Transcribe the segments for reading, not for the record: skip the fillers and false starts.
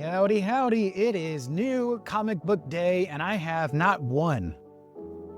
Howdy, howdy. It is new comic book day, and I have not one,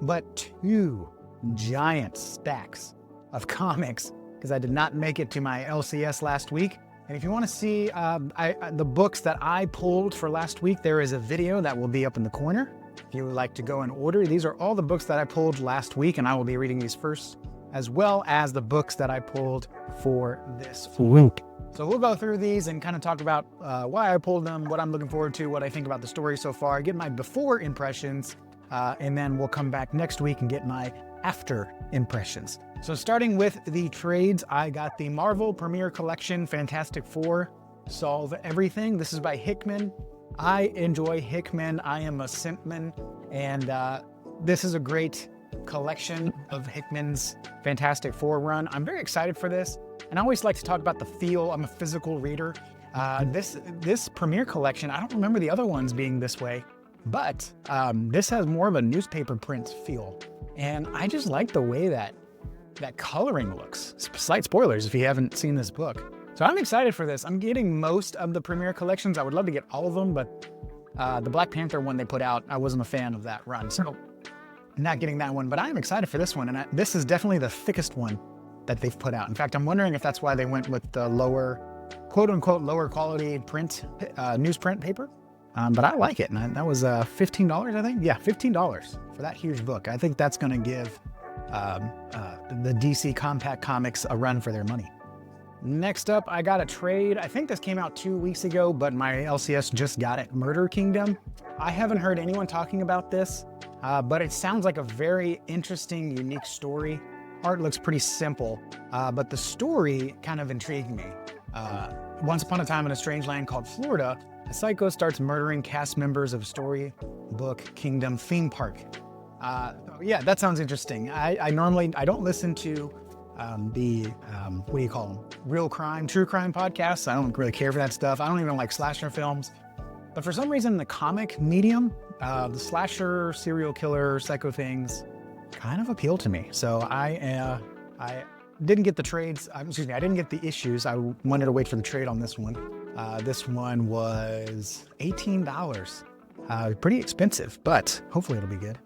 but two giant stacks of comics because I did not make it to my LCS last week. And if you want to see the books that I pulled for last week, there is a video that will be up in the corner. If you would like to go and order, these are all the books that I pulled last week, and I will be reading these first, as well as the books that I pulled for this week. So we'll go through these and kind of talk about why I pulled them, what I'm looking forward to, what I think about the story so far, get my before impressions, and then we'll come back next week and get my after impressions. So starting with the trades, I got the Marvel Premiere Collection Fantastic Four Solve Everything. This is by Hickman. I enjoy Hickman. I am a Simpman, and this is a great collection of Hickman's Fantastic Four run. I'm very excited for this. And I always like to talk about the feel. I'm a physical reader. This Premiere collection, I don't remember the other ones being this way, but this has more of a newspaper print feel. And I just like the way that coloring looks. Slight spoilers if you haven't seen this book. So I'm excited for this. I'm getting most of the Premiere collections. I would love to get all of them, but the Black Panther one they put out, I wasn't a fan of that run. So I'm not getting that one, but I am excited for this one. And this is definitely the thickest one that they've put out. In fact, I'm wondering if that's why they went with the lower, quote unquote, lower quality print, newsprint paper. But I like it. And that was $15, I think. Yeah, $15 for that huge book. I think that's going to give the DC Compact Comics a run for their money. Next up, I got a trade. I think this came out 2 weeks ago, but my LCS just got it. Murder Kingdom. I haven't heard anyone talking about this, but it sounds like a very interesting, unique story. Art looks pretty simple, but the story kind of intrigued me. Once upon a time in a strange land called Florida, a psycho starts murdering cast members of Storybook Kingdom theme park. Yeah, that sounds interesting. I normally don't listen to what do you call them? Real crime, true crime podcasts. I don't really care for that stuff. I don't even like slasher films. But for some reason, the comic medium, the slasher, serial killer, psycho things, kind of appeal to me. So I didn't get the trades. I didn't get the issues. I wanted to wait for the trade on this one. This one was $18. Pretty expensive, but hopefully it'll be good.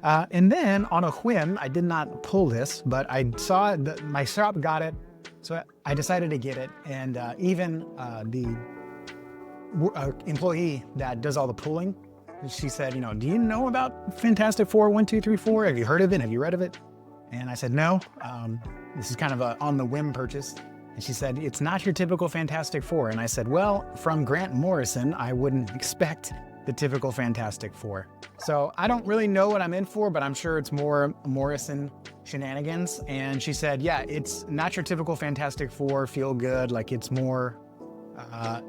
And then on a whim, I did not pull this, but I saw that my shop got it. So I decided to get it. And even the employee that does all the pulling, she said, do you know about Fantastic Four 1, 2, 3, 4? Have you heard of it? Have you read of it? And I said, no. This is kind of a on the whim purchase. And she said, it's not your typical Fantastic Four. And I said, well, from Grant Morrison, I wouldn't expect the typical Fantastic Four. So I don't really know what I'm in for, but I'm sure it's more Morrison shenanigans. And she said, yeah, it's not your typical Fantastic Four, feel good. Like it's more, I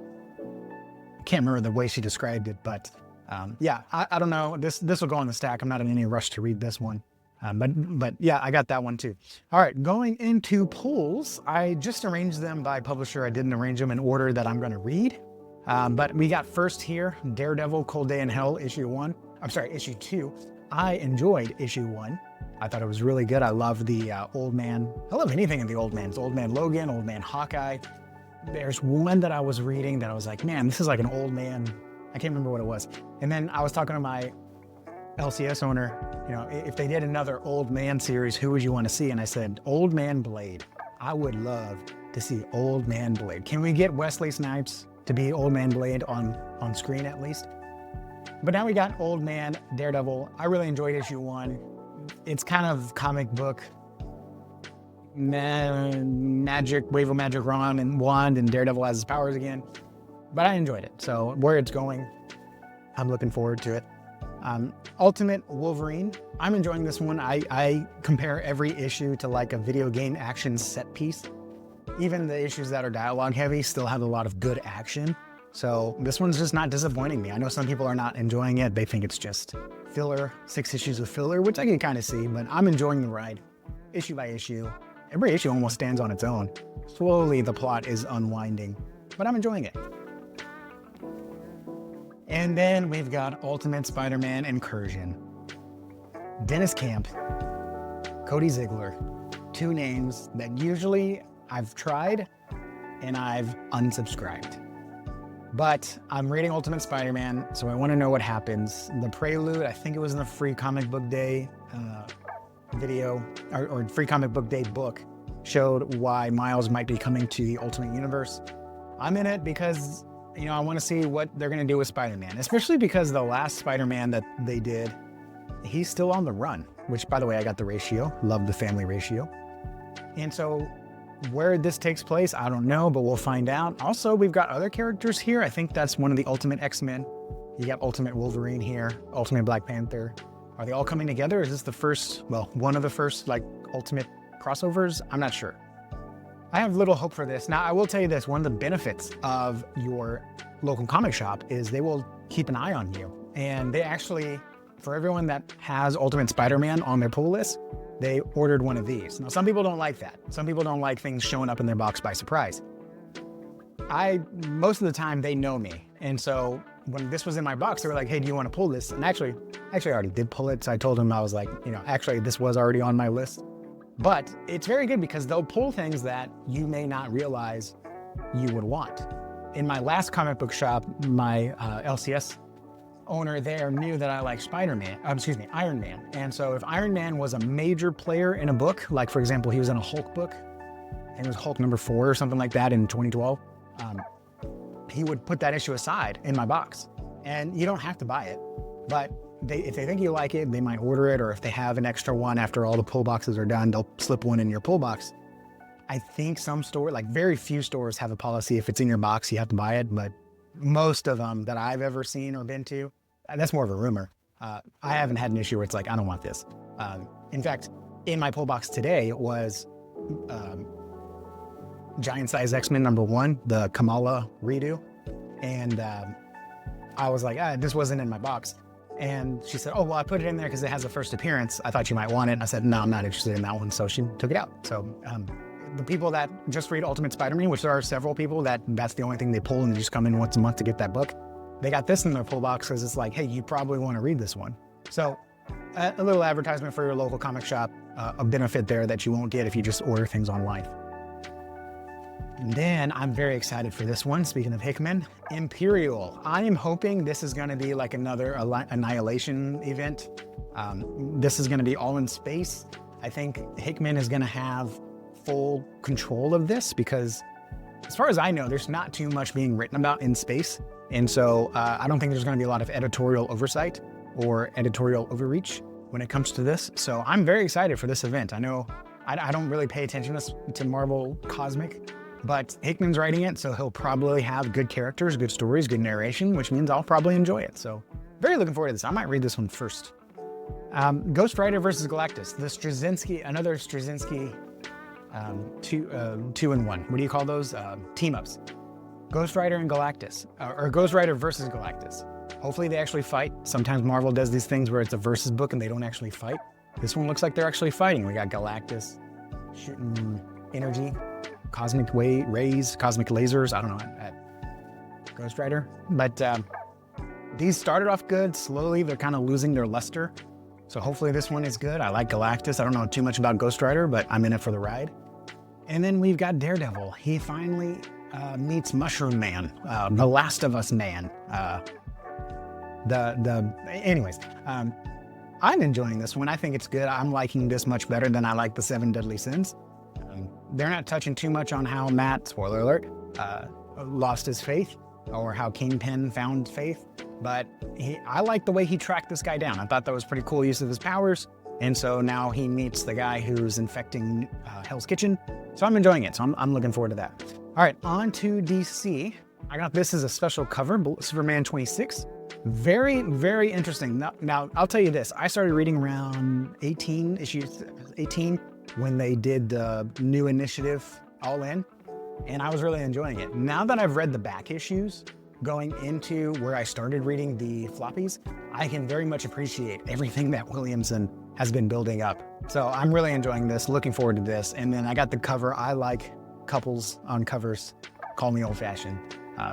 can't remember the way she described it, but yeah, I don't know. This will go on the stack. I'm not in any rush to read this one. But yeah, I got that one too. All right, going into pulls, I just arranged them by publisher. I didn't arrange them in order that I'm going to read. But we got first here, Daredevil, Cold Day in Hell, issue 2. I enjoyed issue 1. I thought it was really good. I love the old man. I love anything in the old man's. Old Man Logan, Old Man Hawkeye. There's one that I was reading that I was like, man, this is like an old man. I can't remember what it was. And then I was talking to my LCS owner, if they did another Old Man series, who would you want to see? And I said, Old Man Blade. I would love to see Old Man Blade. Can we get Wesley Snipes to be Old Man Blade on screen at least? But now we got Old Man Daredevil. I really enjoyed issue 1. It's kind of comic book magic, wave of magic wand and Daredevil has his powers again. But I enjoyed it. So where it's going, I'm looking forward to it. Ultimate Wolverine. I'm enjoying this one. I compare every issue to like a video game action set piece. Even the issues that are dialogue heavy still have a lot of good action. So this one's just not disappointing me. I know some people are not enjoying it. They think it's just filler, 6 issues of filler, which I can kind of see, but I'm enjoying the ride issue by issue. Every issue almost stands on its own. Slowly the plot is unwinding, but I'm enjoying it. And then we've got Ultimate Spider-Man Incursion. Dennis Camp, Cody Ziegler, 2 names that usually I've tried and I've unsubscribed. But I'm reading Ultimate Spider-Man, so I want to know what happens. The prelude, I think it was in the Free Comic Book Day video, or Free Comic Book Day book, showed why Miles might be coming to the Ultimate Universe. I'm in it because, I want to see what they're going to do with Spider-Man, especially because the last Spider-Man that they did, he's still on the run, which, by the way, I got the ratio. Love the family ratio. And so where this takes place, I don't know, but we'll find out. Also, we've got other characters here. I think that's one of the Ultimate X-Men. You got Ultimate Wolverine here, Ultimate Black Panther. Are they all coming together? Is this the first, one of the first, Ultimate crossovers? I'm not sure. I have little hope for this. Now, I will tell you this. One of the benefits of your local comic shop is they will keep an eye on you. And they actually, for everyone that has Ultimate Spider-Man on their pull list, they ordered one of these. Now, some people don't like that. Some people don't like things showing up in their box by surprise. Most of the time, they know me. And so when this was in my box, they were like, hey, do you want to pull this? And actually, I already did pull it. So I told them, I was like, actually, this was already on my list. But it's very good because they'll pull things that you may not realize you would want. In my last comic book shop, my LCS owner there knew that I like Iron Man. And so if Iron Man was a major player in a book, like for example, he was in a Hulk book, and it was Hulk number 4 or something like that in 2012, he would put that issue aside in my box. And you don't have to buy it, but if they think you like it, they might order it, or if they have an extra one after all the pull boxes are done, they'll slip one in your pull box. I think some store, very few stores have a policy, if it's in your box, you have to buy it, but most of them that I've ever seen or been to, that's more of a rumor. I haven't had an issue where it's like, I don't want this. In fact, in my pull box today was Giant Size X-Men number 1, the Kamala redo. And I was like, this wasn't in my box. And she said, oh, well, I put it in there because it has a first appearance. I thought you might want it. And I said, no, I'm not interested in that one. So she took it out. So the people that just read Ultimate Spider-Man, which there are several people that's the only thing they pull and they just come in once a month to get that book, they got this in their pull box because it's like, hey, you probably want to read this one. So a little advertisement for your local comic shop, a benefit there that you won't get if you just order things online. And then I'm very excited for this one. Speaking of Hickman, Imperial. I am hoping this is going to be like another Annihilation event. This is going to be all in space. I think Hickman is going to have full control of this because as far as I know, there's not too much being written about in space. And so I don't think there's going to be a lot of editorial oversight or editorial overreach when it comes to this. So I'm very excited for this event. I know I don't really pay attention to Marvel Cosmic, but Hickman's writing it, so he'll probably have good characters, good stories, good narration, which means I'll probably enjoy it. So very looking forward to this. I might read this one first. Ghost Rider versus Galactus. Another Straczynski 2-in-1. What do you call those? Team-ups. Ghost Rider and Galactus, or Ghost Rider versus Galactus. Hopefully they actually fight. Sometimes Marvel does these things where it's a versus book and they don't actually fight. This one looks like they're actually fighting. We got Galactus shooting energy, cosmic rays, cosmic lasers. I don't know, at Ghost Rider. But these started off good. Slowly, they're kind of losing their luster. So hopefully this one is good. I like Galactus. I don't know too much about Ghost Rider, but I'm in it for the ride. And then we've got Daredevil. He finally meets Mushroom Man, the Last of Us man. Anyways, I'm enjoying this one. I think it's good. I'm liking this much better than I like the 7 Deadly Sins. They're not touching too much on how Matt, spoiler alert, lost his faith or how Kingpin found faith. But I like the way he tracked this guy down. I thought that was pretty cool use of his powers. And so now he meets the guy who's infecting Hell's Kitchen. So I'm enjoying it. So I'm looking forward to that. All right, on to DC. I got this as a special cover, Superman 26. Very, very interesting. Now, I'll tell you this. I started reading around issues 18, when they did the new initiative All In, and I was really enjoying it. Now that I've read the back issues, going into where I started reading the floppies, I can very much appreciate everything that Williamson has been building up. So I'm really enjoying this, looking forward to this. And then I got the cover. I like couples on covers, call me old fashioned.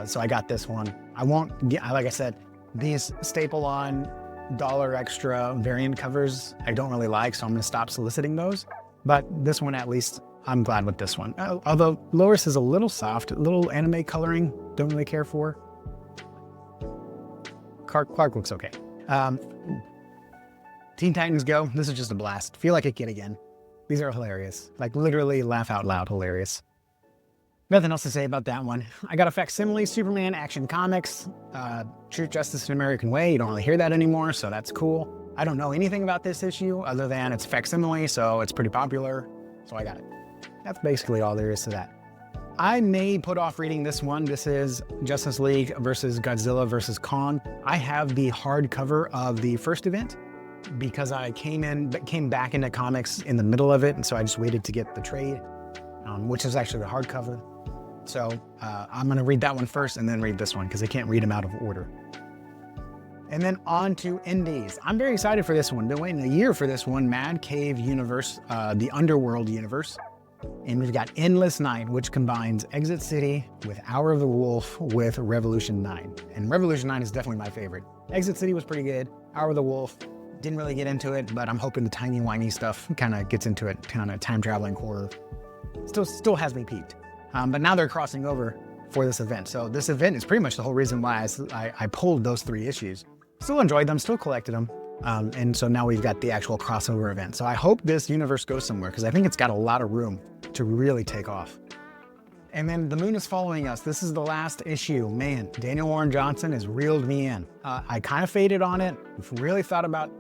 So I got this one. I won't get, like I said, these staple on dollar extra variant covers, I don't really like, so I'm gonna stop soliciting those. But this one, at least, I'm glad with this one. Although Lois is a little soft, a little anime coloring, don't really care for. Clark looks okay. Teen Titans Go. This is just a blast. Feel like a kid again. These are hilarious. Like literally laugh out loud hilarious. Nothing else to say about that one. I got a facsimile Superman Action Comics. Truth, Justice, and American Way. You don't really hear that anymore, so that's cool. I don't know anything about this issue other than it's facsimile, so it's pretty popular. So I got it. That's basically all there is to that. I may put off reading this one. This is Justice League versus Godzilla versus Kong. I have the hardcover of the first event because I came back into comics in the middle of it, and so I just waited to get the trade, which is actually the hardcover. So I'm gonna read that one first and then read this one because I can't read them out of order. And then on to indies. I'm very excited for this one. Been waiting a year for this one. Mad Cave Universe, the Underworld universe. And we've got Endless Night, which combines Exit City with Hour of the Wolf with Revolution 9. And Revolution 9 is definitely my favorite. Exit City was pretty good. Hour of the Wolf, didn't really get into it, but I'm hoping the timey-wimey stuff kind of gets into it, kind of time-traveling horror. Still has me peaked. But now they're crossing over for this event. So this event is pretty much the whole reason why I pulled those 3 issues. Still enjoyed them, still collected them. And so now we've got the actual crossover event. So I hope this universe goes somewhere because I think it's got a lot of room to really take off. And then The Moon is Following Us. This is the last issue. Man, Daniel Warren Johnson has reeled me in. I kind of faded on it. Really thought about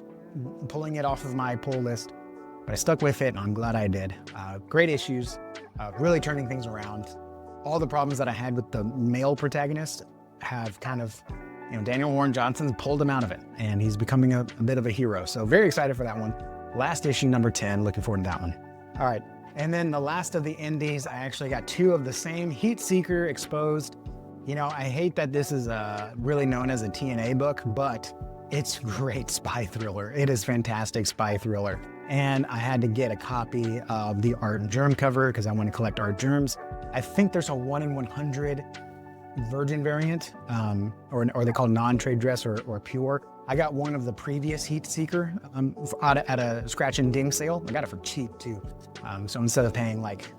pulling it off of my pull list, but I stuck with it and I'm glad I did. Great issues, really turning things around. All the problems that I had with the male protagonist have kind of, Daniel Warren Johnson pulled him out of it and he's becoming a bit of a hero. So very excited for that one. Last issue, number 10, looking forward to that one. All right, and then the last of the indies, I actually got 2 of the same. Heat Seeker Exposed. I hate that this is really known as a TNA book, but it's great spy thriller. It is fantastic spy thriller. And I had to get a copy of the Artgerm cover because I want to collect Artgerms. I think there's a 1 in 100 virgin variant, or they call non-trade dress or pure. I got one of the previous Heat Seeker at a scratch and ding sale. I got it for cheap too. So instead of paying like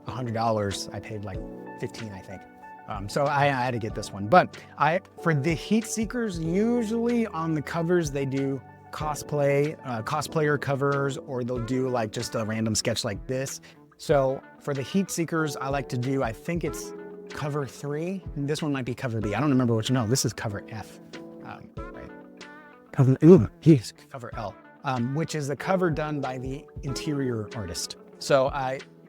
$100, I paid like $15, I think. So I had to get this one. But for the Heat Seekers, usually on the covers they do cosplayer covers, or they'll do like just a random sketch like this. So for the Heat Seekers, I like to do, I think it's cover 3. This one might be cover B. I don't remember which. No, this is cover F. Right. Cover L, which is the cover done by the interior artist. So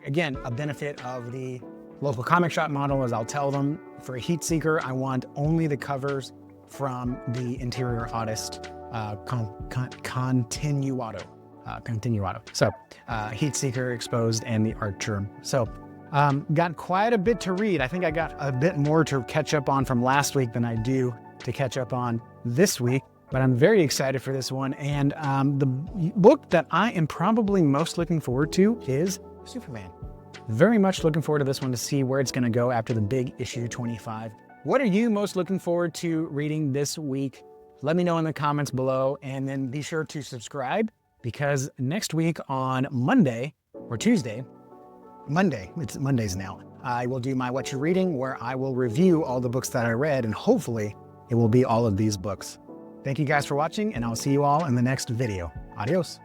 again, a benefit of the local comic shop model is I'll tell them for a Heat Seeker, I want only the covers from the interior artist, Continuato. So Heat Seeker Exposed and the Artgerm. So got quite a bit to read. I think I got a bit more to catch up on from last week than I do to catch up on this week, but I'm very excited for this one. And the book that I am probably most looking forward to is Superman. Very much looking forward to this one to see where it's going to go after the big issue 25. What are you most looking forward to reading this week? Let me know in the comments below, and then be sure to subscribe because next week on Monday or Tuesday, it's Mondays now, I will do my What You're Reading, where I will review all the books that I read, and hopefully it will be all of these books. Thank you guys for watching, and I'll see you all in the next video. Adios.